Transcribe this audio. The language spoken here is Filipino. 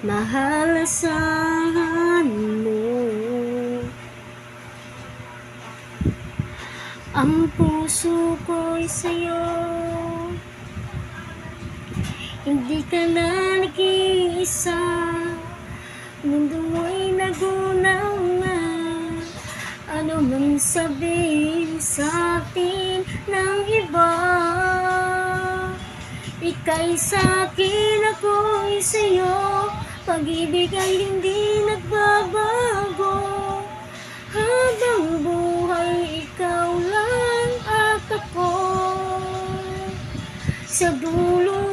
mahal asahan mo. Ang puso ko'y sa'yo, hindi ka na nag-iisa. Mundo mo'y nagunaw na, ano man sabihin sa'tin ng iba. Ika'y sa'kin, ako'y sa'yo, pag-ibig ay hindi nagbabago. Habang buhay, ikaw lang at ako, sa dulo